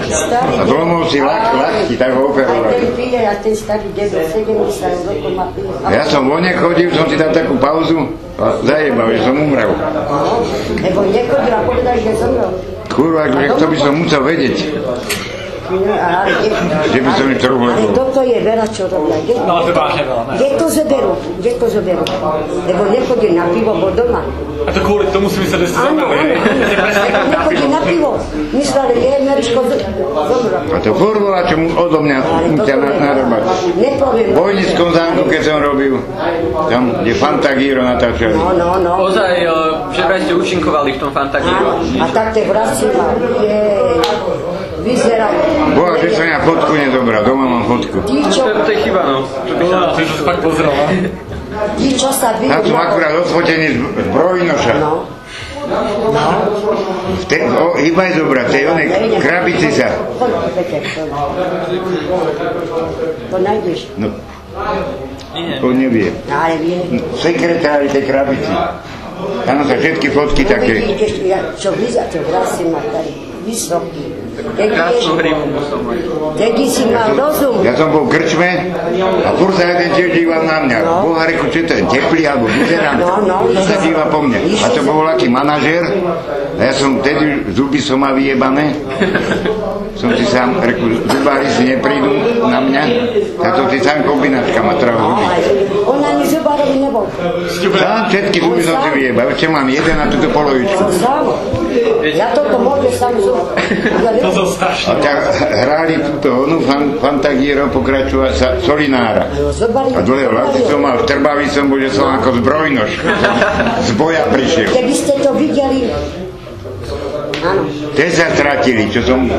A dlomov si ľahký, tak ho operovali. A ten príde a ten starý dedo, 70 rokov má príde. Ja som vonne chodil, som si dal takú pauzu a zajebal, že som umrel. Lebo nechodil a povedal, že zomrel. Kurva, to by som musel vedieť. Že by som ich trochu ale toto je veľa čo robia. No to vážne veľa, ne? Kde to zoberú? Lebo nechodí na pivo, bol doma. A to kvôli tomu si mysleli, že ste zobrali. Nechodí na pivo. Mysleli, je Meriško zomrel. A to kurva, čo mu odo mňa musia narobať. V Vojnickom zámku, keď som robil, tam, kde Fantagíro natáčali. No. Ozaj, že vraj ste účinkovali v tom Fantagíro. A tak tie vlasy má, vyzerajú. Boha, že som ja fotku nezobral, doma mám fotku. To je chyba, no. Ty som fakt pozrel, no. Tí, čo sa vidí... Tam som akurát odfotený z Brojnoša. Iba je dobrá, v tej onej krabici sa. To nájdeš. No, to nevie. Ale vie. Sekretári tej krabici. Tam sa všetky fotky také. Čo vyzerá, vlasy má tady vysoký. Krásnu hrivu musel mať. Tedy si mal rozum. Ja som bol v krčme a furt sa jeden tiež díval na mňa. Boha, reku, čo to je, teplý alebo vyzerám. Sa díva po mne. A to bol aký manažér. A ja som vtedy, zuby som mal vyjebané. Som si sám, reku, zubári si neprídu na mňa. Táto si sám kombinačka ma trvá zuby. On ani zubárovi nebol. Sám všetky zuby som si vyjebal. Ešte mám jeden na túto polovičku. Ja toto môžem sám zub. To som strašný. A tak hrali túto onu Fantagíro, pokračovať sa Solinára. A dlhé vlasy som mal, vtrbavý som bol, že som ako zbrojnož. Z boja prišiel. Keby ste to videli... Áno. Te sa stratili, čo som...